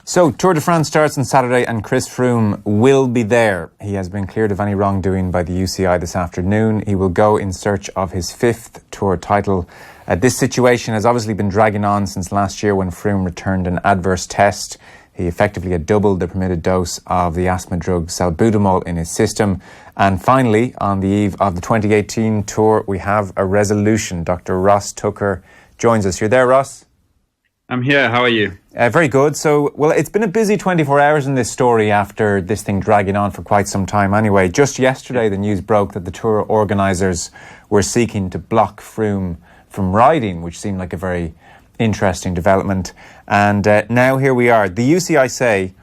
So, Tour de France starts on Saturday and Chris Froome will be there. He has been cleared of any wrongdoing by the UCI this afternoon. He will go in search of his fifth Tour title. This situation has obviously been dragging on since last year when Froome returned an adverse test. He effectively had doubled the permitted dose of the asthma drug salbutamol in his system. And finally, on the eve of the 2018 Tour, we have a resolution. Dr. Ross Tucker joins us. You're there, Ross? I'm here. How are you? Very good. So, well, it's been a busy 24 hours in this story after this thing dragging on for quite some time anyway. Just yesterday, the news broke that the Tour organisers were seeking to block Froome from riding, which seemed like a very interesting development. And now here we are. The UCI say,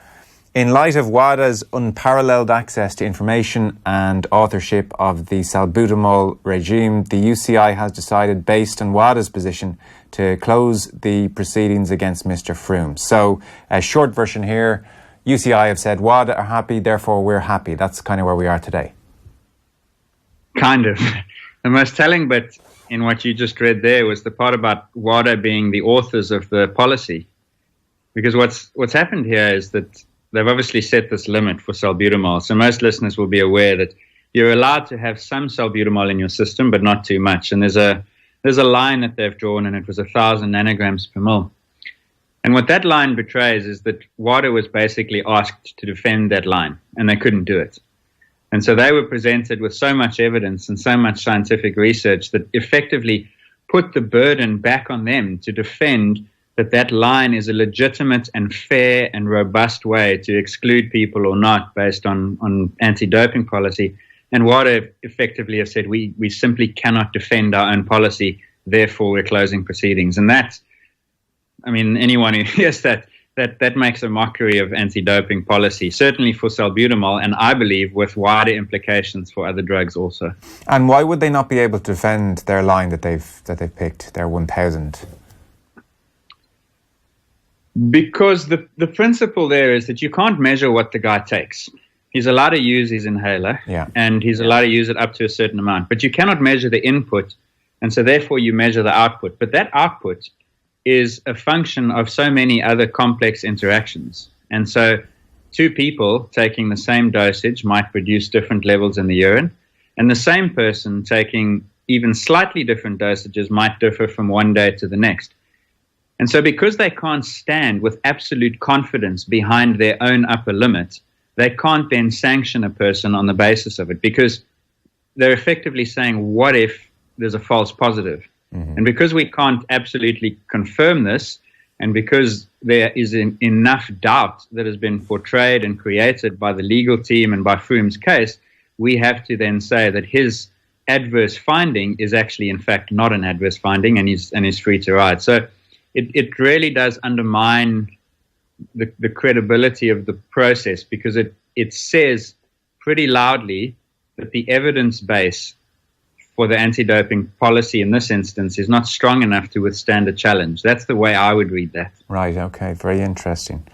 in light of WADA's unparalleled access to information and authorship of the salbutamol regime, the UCI has decided, based on WADA's position, to close the proceedings against Mr. Froome. So, a short version here, UCI have said WADA are happy, therefore we're happy. That's kind of where we are today. Kind of. The most telling bit in what you just read there was the part about WADA being the authors of the policy. Because what's happened here is that they've obviously set this limit for salbutamol. So most listeners will be aware that you're allowed to have some salbutamol in your system, but not too much. And there's a line that they've drawn, and it was 1,000 nanograms per mil. And what that line betrays is that WADA was basically asked to defend that line, and they couldn't do it. And so they were presented with so much evidence and so much scientific research that effectively put the burden back on them to defend that line is a legitimate and fair and robust way to exclude people or not based on anti-doping policy. And WADA effectively have said, we simply cannot defend our own policy, therefore we're closing proceedings. And that, I mean, anyone who hears that makes a mockery of anti-doping policy, certainly for salbutamol, and I believe with wider implications for other drugs also. And why would they not be able to defend their line that they've picked, their 1,000? Because the principle there is that you can't measure what the guy takes. He's allowed to use his inhaler, and he's allowed to use it up to a certain amount. But you cannot measure the input, and so therefore you measure the output. But that output is a function of so many other complex interactions. And so two people taking the same dosage might produce different levels in the urine, and the same person taking even slightly different dosages might differ from one day to the next. And so because they can't stand with absolute confidence behind their own upper limit, they can't then sanction a person on the basis of it, because they're effectively saying, what if there's a false positive? Mm-hmm. And because we can't absolutely confirm this, and because there is enough doubt that has been portrayed and created by the legal team and by Froome's case, we have to then say that his adverse finding is actually, in fact, not an adverse finding, and he's free to ride. So it really does undermine the credibility of the process, because it says pretty loudly that the evidence base for the anti-doping policy in this instance is not strong enough to withstand a challenge. That's the way I would read that. Right, okay, very interesting.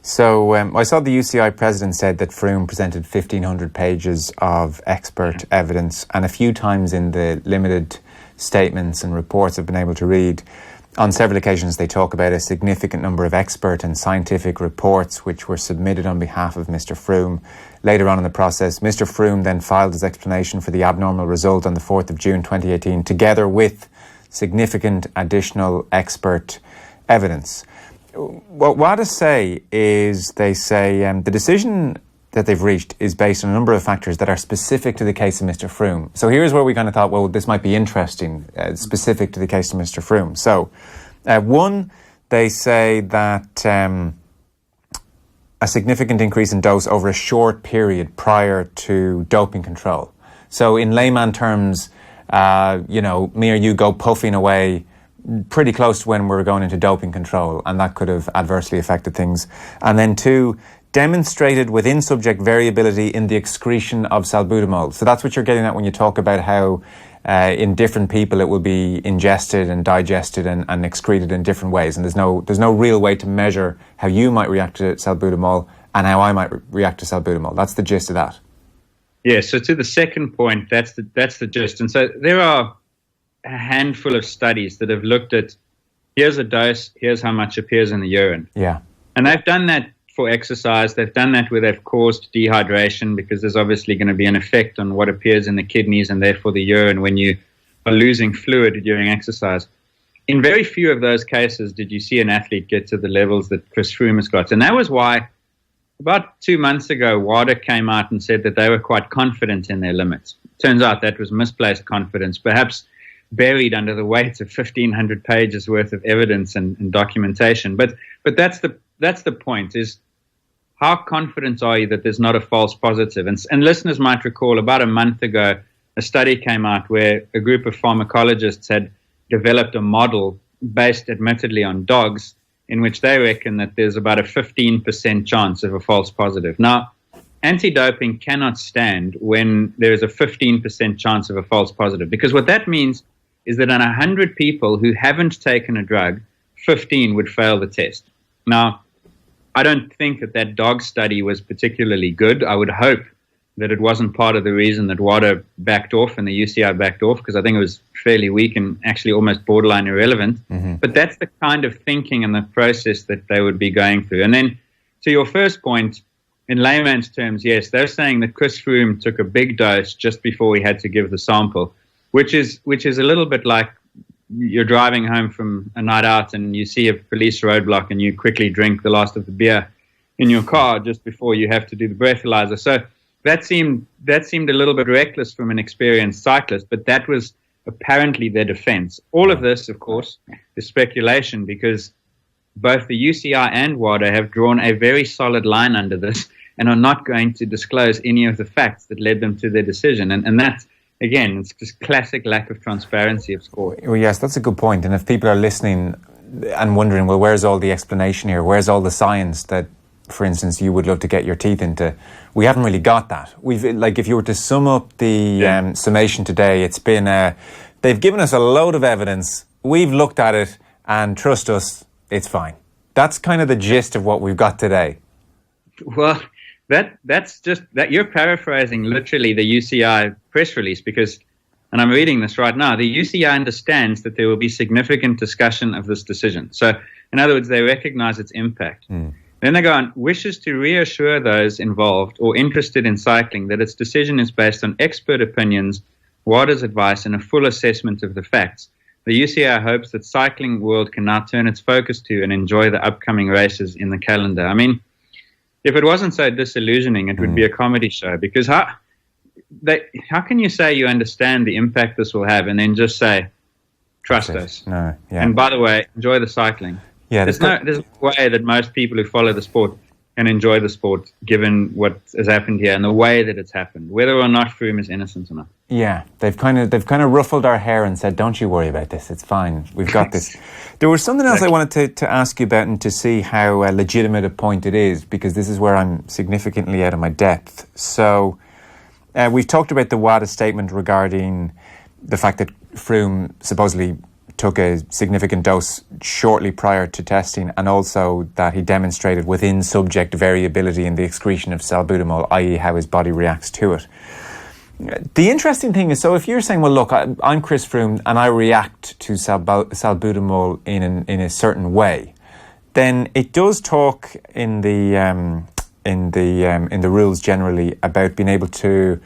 So I saw the UCI president said that Froome presented 1,500 pages of expert evidence, and a few times in the limited statements and reports I've been able to read, on several occasions they talk about a significant number of expert and scientific reports which were submitted on behalf of Mr. Froome. Later on in the process, Mr. Froome then filed his explanation for the abnormal result on the 4th of June 2018, together with significant additional expert evidence. What WADA say is, they say the decision that they've reached is based on a number of factors that are specific to the case of Mr. Froome. So here's where we kind of thought, well, this might be interesting, specific to the case of Mr. Froome. So, one, they say that a significant increase in dose over a short period prior to doping control. So in layman terms, me or you go puffing away pretty close to when we were going into doping control, and that could have adversely affected things. And then two, demonstrated within subject variability in the excretion of salbutamol. So that's what you're getting at when you talk about how in different people it will be ingested and digested and excreted in different ways. And there's no real way to measure how you might react to salbutamol and how I might react to salbutamol. That's the gist of that. Yeah, so to the second point, that's the gist. And so there are a handful of studies that have looked at, here's a dose, here's how much appears in the urine. Yeah. And they've done that for exercise. They've done that where they've caused dehydration, because there's obviously going to be an effect on what appears in the kidneys and therefore the urine when you are losing fluid during exercise. In very few of those cases did you see an athlete get to the levels that Chris Froome has got. And that was why about 2 months ago, WADA came out and said that they were quite confident in their limits. Turns out that was misplaced confidence, perhaps buried under the weight of 1,500 pages worth of evidence and documentation. But that's the point, is how confident are you that there's not a false positive? And listeners might recall about a month ago, a study came out where a group of pharmacologists had developed a model based admittedly on dogs, in which they reckon that there's about a 15% chance of a false positive. Now, anti-doping cannot stand when there is a 15% chance of a false positive, because what that means is that on 100 people who haven't taken a drug, 15 would fail the test. Now, I don't think that dog study was particularly good. I would hope that it wasn't part of the reason that WADA backed off and the UCI backed off, because I think it was fairly weak and actually almost borderline irrelevant. Mm-hmm. But that's the kind of thinking and the process that they would be going through. And then to your first point, in layman's terms, yes, they're saying that Chris Froome took a big dose just before he had to give the sample, which is a little bit like you're driving home from a night out and you see a police roadblock and you quickly drink the last of the beer in your car just before you have to do the breathalyzer. So that seemed a little bit reckless from an experienced cyclist, but that was apparently their defense. All of this, of course, is speculation, because both the UCI and WADA have drawn a very solid line under this and are not going to disclose any of the facts that led them to their decision. And that's, again, it's just classic lack of transparency of sport. Well, yes, that's a good point. And if people are listening and wondering, well, where's all the explanation here? Where's all the science that, for instance, you would love to get your teeth into? We haven't really got that. If you were to sum up the summation today, it's been, they've given us a load of evidence. We've looked at it, and trust us, it's fine. That's kind of the gist of what we've got today. Well, that's just that you're paraphrasing literally the UCI press release, because, and I'm reading this right now, the UCI understands that there will be significant discussion of this decision. So, in other words, they recognize its impact. Then they go on, wishes to reassure those involved or interested in cycling that its decision is based on expert opinions, WADA's advice, and a full assessment of the facts. The UCI hopes that cycling world can now turn its focus to and enjoy the upcoming races in the calendar. I mean, if it wasn't so disillusioning, it would be a comedy show, because how can you say you understand the impact this will have and then just say, trust us? No, yeah. And by the way, enjoy the cycling. Yeah, there's no way that most people who follow the sport can enjoy the sport, given what has happened here and the way that it's happened, whether or not Froome is innocent or not. Yeah, they've kind of ruffled our hair and said, "Don't you worry about this. It's fine. We've got this." There was something else I wanted to ask you about, and to see how legitimate a point it is, because this is where I'm significantly out of my depth. So we've talked about the WADA statement regarding the fact that Froome supposedly took a significant dose shortly prior to testing, and also that he demonstrated within subject variability in the excretion of salbutamol, i.e. how his body reacts to it. The interesting thing is, so if you're saying, well, look, I'm Chris Froome and I react to salbutamol in a certain way, then it does talk in the rules generally about being able to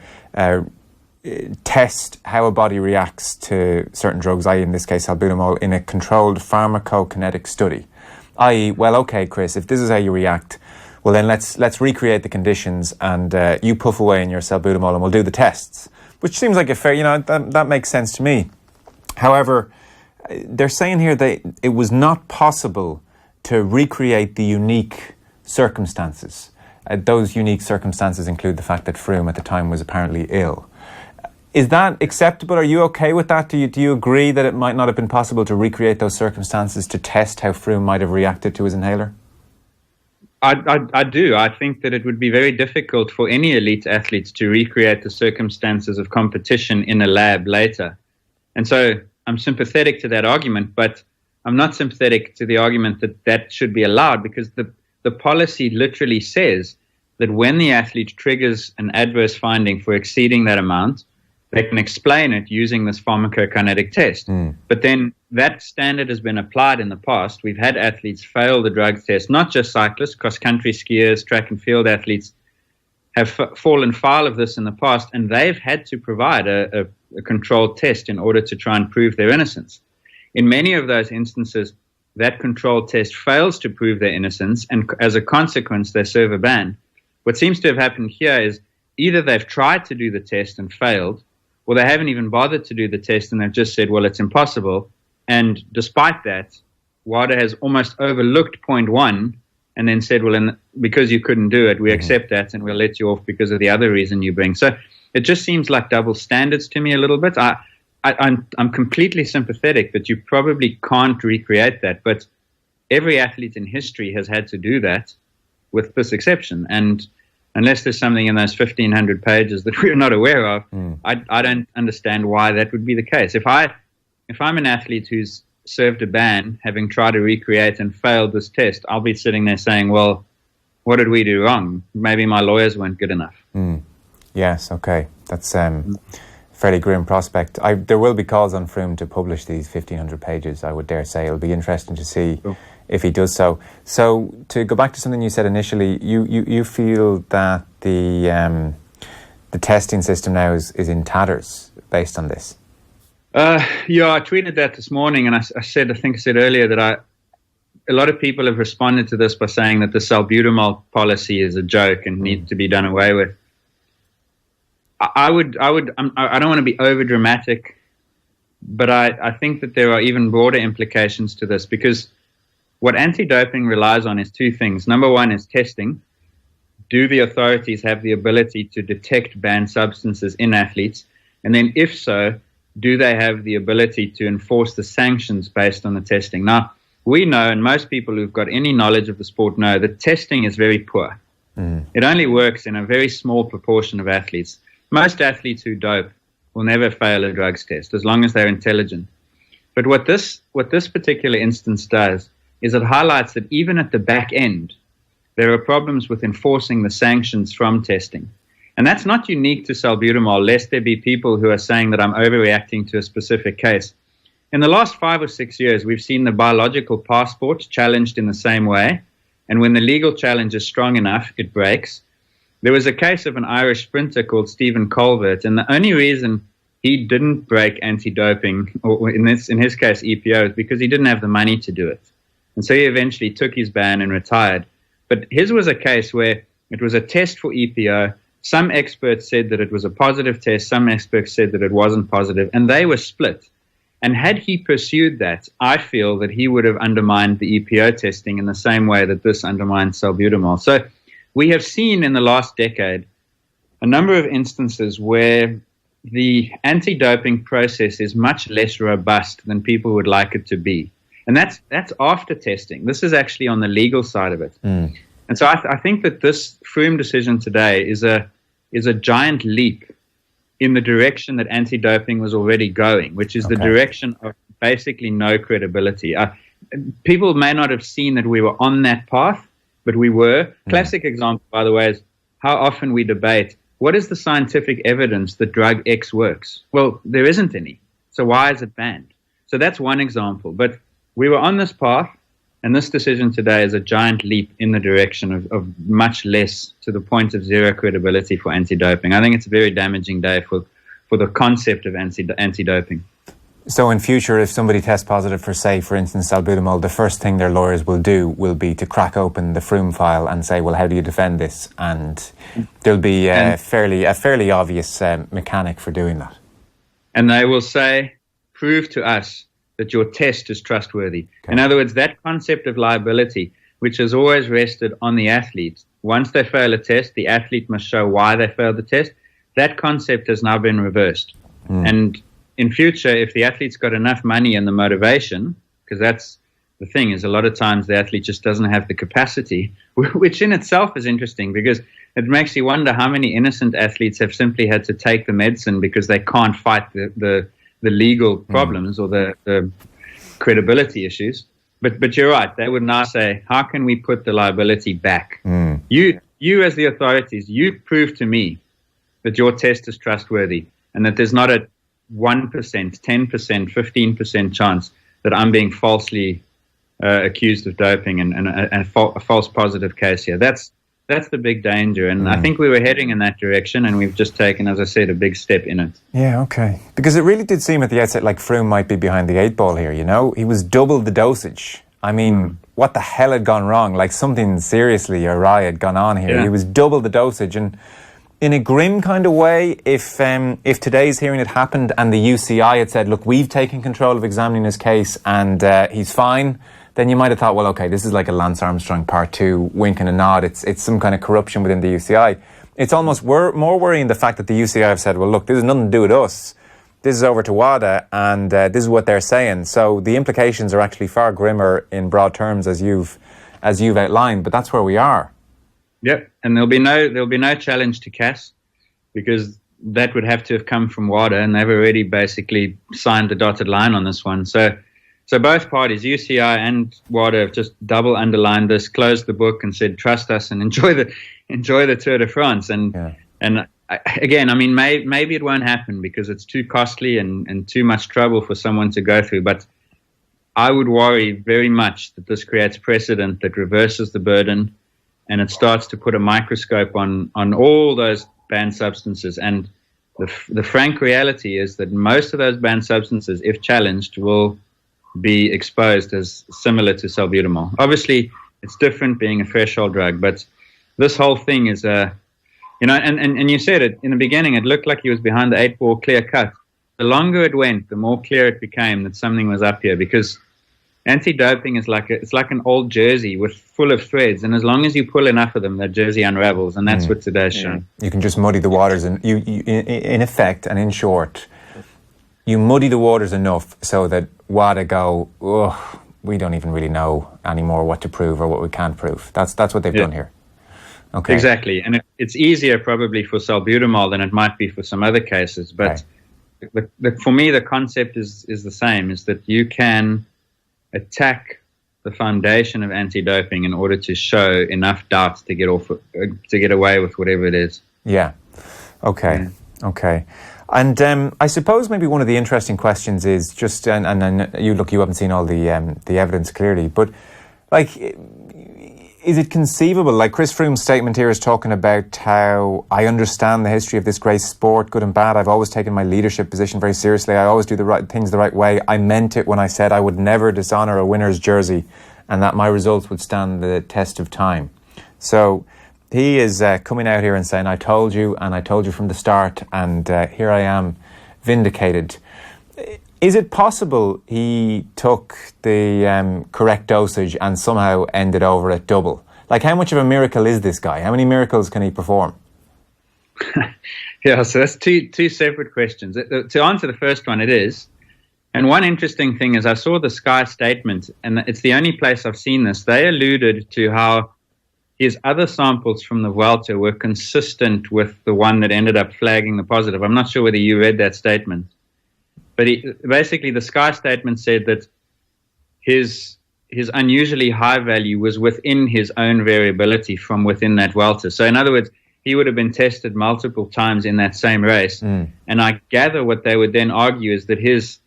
test how a body reacts to certain drugs, i.e. in this case salbutamol, in a controlled pharmacokinetic study. I.e., well, okay, Chris, if this is how you react, well then let's recreate the conditions, and you puff away in your salbutamol and we'll do the tests. Which seems like a fair, that makes sense to me. However, they're saying here that it was not possible to recreate the unique circumstances. Those unique circumstances include the fact that Froome at the time was apparently ill. Is that acceptable? Are you okay with that? Do you agree that it might not have been possible to recreate those circumstances to test how Froome might have reacted to his inhaler? I do. I think that it would be very difficult for any elite athletes to recreate the circumstances of competition in a lab later. And so I'm sympathetic to that argument, but I'm not sympathetic to the argument that should be allowed, because the policy literally says that when the athlete triggers an adverse finding for exceeding that amount, they can explain it using this pharmacokinetic test. But then that standard has been applied in the past. We've had athletes fail the drug test, not just cyclists, cross-country skiers, track and field athletes have fallen foul of this in the past, and they've had to provide a controlled test in order to try and prove their innocence. In many of those instances, that controlled test fails to prove their innocence, and as a consequence, they serve a ban. What seems to have happened here is either they've tried to do the test and failed, or they haven't even bothered to do the test and they've just said, well, it's impossible. And despite that, WADA has almost overlooked point one and then said, well, because you couldn't do it, we accept that and we'll let you off because of the other reason you bring. So it just seems like double standards to me a little bit. I'm completely sympathetic that you probably can't recreate that, but every athlete in history has had to do that with this exception. And unless there's something in those 1,500 pages that we're not aware of, I don't understand why that would be the case. If I'm an athlete who's served a ban, having tried to recreate and failed this test, I'll be sitting there saying, well, what did we do wrong? Maybe my lawyers weren't good enough. Yes, okay. That's fairly grim prospect. There will be calls on Froome to publish these 1,500 pages, I would dare say. It'll be interesting to see if he does so. So to go back to something you said initially, you feel that the testing system now is in tatters based on this? Yeah, I tweeted that this morning, and I think I said earlier that a lot of people have responded to this by saying that the salbutamol policy is a joke and needs to be done away with. I don't want to be over dramatic, but I think that there are even broader implications to this, because what anti-doping relies on is two things. Number one is testing. Do the authorities have the ability to detect banned substances in athletes? And then if so, do they have the ability to enforce the sanctions based on the testing? Now, we know, and most people who've got any knowledge of the sport know, that testing is very poor. It only works in a very small proportion of athletes. Most athletes who dope will never fail a drugs test as long as they're intelligent. But what this particular instance does is it highlights that even at the back end, there are problems with enforcing the sanctions from testing. And that's not unique to salbutamol, lest there be people who are saying that I'm overreacting to a specific case. In the last 5 or 6 years, we've seen the biological passport challenged in the same way. And when the legal challenge is strong enough, it breaks. There was a case of an Irish sprinter called Stephen Colbert, and the only reason he didn't break anti-doping, or in his case EPO, is because he didn't have the money to do it. And so he eventually took his ban and retired. But his was a case where it was a test for EPO. Some experts said that it was a positive test. Some experts said that it wasn't positive, and they were split. And had he pursued that, I feel that he would have undermined the EPO testing in the same way that this undermines salbutamol. So we have seen in the last decade a number of instances where the anti-doping process is much less robust than people would like it to be. And that's after testing. This is actually on the legal side of it. And so I think that this Froome decision today is a giant leap in the direction that anti-doping was already going, which is the direction of basically no credibility. People may not have seen that we were on that path, but we were. Classic example, by the way, is how often we debate, what is the scientific evidence that drug X works? Well, there isn't any. So why is it banned? So that's one example. But we were on this path, and this decision today is a giant leap in the direction of much less, to the point of zero credibility for anti-doping. I think it's a very damaging day for the concept of anti-doping. So in future, if somebody tests positive for, say, for instance, salbutamol, the first thing their lawyers will do will be to crack open the Froome file and say, well, how do you defend this? And there'll be a fairly obvious mechanic for doing that. And they will say, prove to us that your test is trustworthy. Okay. In other words, that concept of liability, which has always rested on the athlete, once they fail a test, the athlete must show why they failed the test. That concept has now been reversed. And in future, if the athlete's got enough money and the motivation, because that's the thing, is a lot of times the athlete just doesn't have the capacity, which in itself is interesting, because it makes you wonder how many innocent athletes have simply had to take the medicine because they can't fight the legal problems or the credibility issues. But you're right. They would now say, how can we put the liability back? You as the authorities, you prove to me that your test is trustworthy and that there's not a 1%, 10%, 15% chance that I'm being falsely accused of doping and a false positive case here. That's the big danger, and I think we were heading in that direction, and we've just taken, as I said, a big step in it. Yeah, okay. Because it really did seem at the outset like Froome might be behind the 8 ball here, you know? He was double the dosage. I mean, what the hell had gone wrong? Like something seriously awry had gone on here. Yeah. He was double the dosage, and in a grim kind of way, if today's hearing had happened and the UCI had said, look, we've taken control of examining his case and he's fine, then you might have thought, well, okay, this is like a Lance Armstrong part 2, wink and a nod. It's some kind of corruption within the UCI. It's almost more worrying the fact that the UCI have said, well, look, this has nothing to do with us. This is over to WADA, and this is what they're saying. So the implications are actually far grimmer in broad terms, as you've outlined. But that's where we are. Yep, and there'll be no challenge to CAS, because that would have to have come from WADA, and they've already basically signed the dotted line on this one. So both parties, UCI and WADA, have just double underlined this, closed the book, and said, "Trust us and enjoy the Tour de France." Again, I mean, maybe it won't happen because it's too costly and too much trouble for someone to go through. But I would worry very much that this creates precedent that reverses the burden, and it starts to put a microscope on all those banned substances. And the frank reality is that most of those banned substances, if challenged, will be exposed as similar to salbutamol. Obviously, it's different being a threshold drug, but this whole thing is and you said it in the beginning, it looked like he was behind the 8 ball clear cut. The longer it went, the more clear it became that something was up here, because anti-doping is like an old jersey full of threads, and as long as you pull enough of them, that jersey unravels, and that's what today's shown. You can just muddy the waters, and you in effect and in short, you muddy the waters enough so that WADA go, oh, we don't even really know anymore what to prove or what we can't prove. That's what they've done here. Okay. Exactly, and it's easier probably for salbutamol than it might be for some other cases, but for me the concept is the same, is that you can attack the foundation of anti-doping in order to show enough doubt to get away with whatever it is. Yeah. Okay. Yeah. Okay. And I suppose maybe one of the interesting questions is just, and you haven't seen all the evidence clearly, but like, is it conceivable? Like Chris Froome's statement here is talking about how I understand the history of this great sport, good and bad. I've always taken my leadership position very seriously. I always do the right things the right way. I meant it when I said I would never dishonor a winner's jersey, and that my results would stand the test of time. So he is coming out here and saying, I told you, and I told you from the start, and here I am, vindicated. Is it possible he took the correct dosage and somehow ended over at double? Like, how much of a miracle is this guy? How many miracles can he perform? Yeah, so that's two separate questions. To answer the first one, it is. And one interesting thing is I saw the Sky statement, and it's the only place I've seen this. They alluded to how his other samples from the Vuelta were consistent with the one that ended up flagging the positive. I'm not sure whether you read that statement. But basically, the Sky statement said that his unusually high value was within his own variability from within that Vuelta. So in other words, he would have been tested multiple times in that same race. And I gather what they would then argue is that his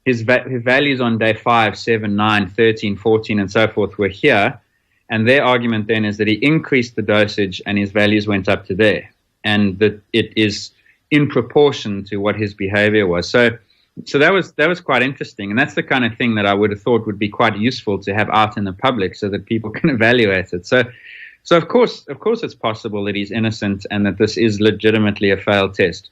values on day 5, 7, 9, 13, 14, and so forth were here. And their argument then is that he increased the dosage and his values went up to there. And that it is in proportion to what his behavior was. So that was quite interesting, and that's the kind of thing that I would have thought would be quite useful to have out in the public so that people can evaluate it. So of course it's possible that he's innocent and that this is legitimately a failed test.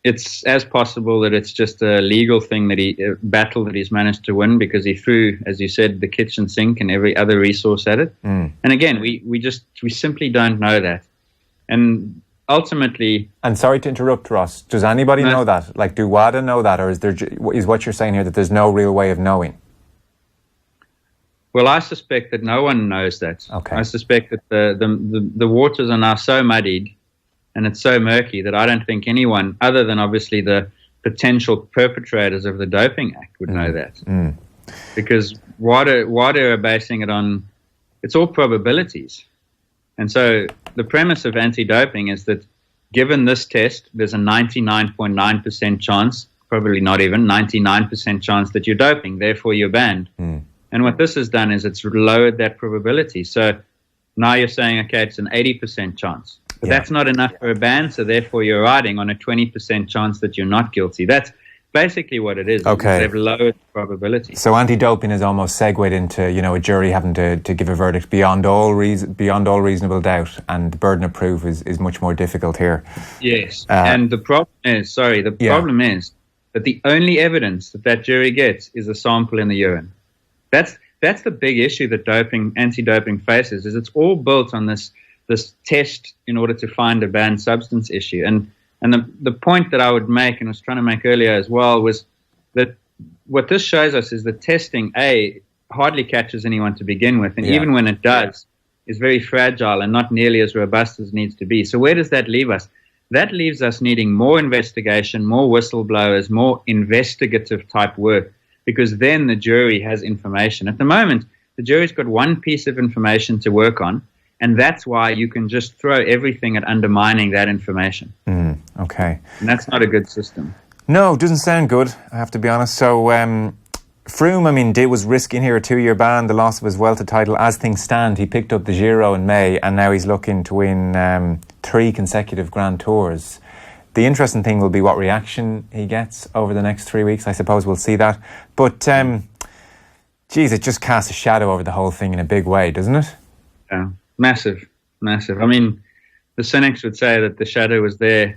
It's as possible that it's just a legal thing a battle that he's managed to win because he threw, as you said, the kitchen sink and every other resource at it. And again, we simply don't know that. And ultimately, and sorry to interrupt, Ross, does anybody know that? Like, do WADA know that, or is what you're saying here that there's no real way of knowing? Well, I suspect that no one knows that. Okay. I suspect that the waters are now so muddied and it's so murky that I don't think anyone, other than obviously the potential perpetrators of the Doping Act, would know that. Because WADA are basing it on, it's all probabilities. And so the premise of anti-doping is that given this test, there's a 99.9% chance probably not even 99% chance that you're doping, therefore you're banned. And what this has done is it's lowered that probability. So now you're saying, okay, it's an 80% chance. But that's not enough for a ban, so therefore you're riding on a 20% chance that you're not guilty. That's basically what it is. Okay. They've lowered the probability. So anti-doping is almost segued into, a jury having to give a verdict beyond all reasonable doubt, and the burden of proof is much more difficult here. Yes, and the problem is, problem is that the only evidence that jury gets is a sample in the urine. That's the big issue that anti-doping faces, is it's all built on this test in order to find a banned substance issue. And the point that I would make, and I was trying to make earlier as well, was that what this shows us is that testing, hardly catches anyone to begin with, and even when it does, is very fragile and not nearly as robust as it needs to be. So where does that leave us? That leaves us needing more investigation, more whistleblowers, more investigative type work, because then the jury has information. At the moment, the jury's got one piece of information to work on, and that's why you can just throw everything at undermining that information. Okay. And that's not a good system. No, it doesn't sound good, I have to be honest. So Froome, was risking here a 2-year ban, the loss of his Vuelta title. As things stand, he picked up the Giro in May, and now he's looking to win 3 consecutive Grand Tours. The interesting thing will be what reaction he gets over the next 3 weeks. I suppose we'll see that. But, it just casts a shadow over the whole thing in a big way, doesn't it? Yeah, massive. The cynics would say that the shadow was there,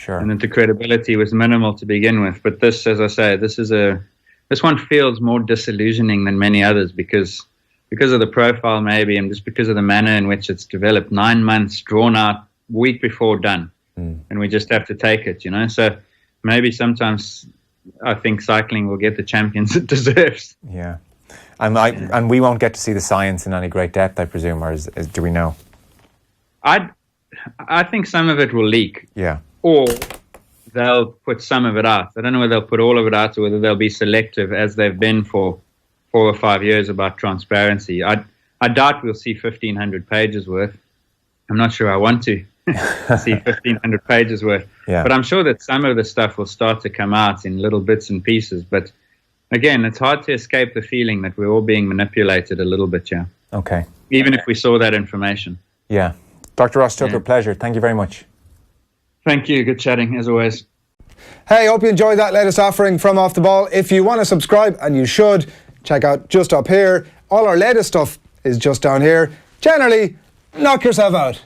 and that the credibility was minimal to begin with. But this, as I say, this one feels more disillusioning than many others because of the profile maybe, and just because of the manner in which it's developed. 9 months, drawn out, week before done. And we just have to take it, So maybe sometimes I think cycling will get the champions it deserves. Yeah. And we won't get to see the science in any great depth, I presume, or do we know? I think some of it will leak. Yeah. Or they'll put some of it out. I don't know whether they'll put all of it out or whether they'll be selective, as they've been for 4 or 5 years about transparency. I doubt we'll see 1,500 pages worth. I'm not sure I want to see 1,500 pages worth. Yeah. But I'm sure that some of the stuff will start to come out in little bits and pieces. But again, it's hard to escape the feeling that we're all being manipulated a little bit, yeah. Okay. Even if we saw that information. Yeah. Dr. Ross Tucker, pleasure. Thank you very much. Thank you. Good chatting, as always. Hey, hope you enjoyed that latest offering from Off the Ball. If you want to subscribe, and you should, check out just up here. All our latest stuff is just down here. Generally, knock yourself out.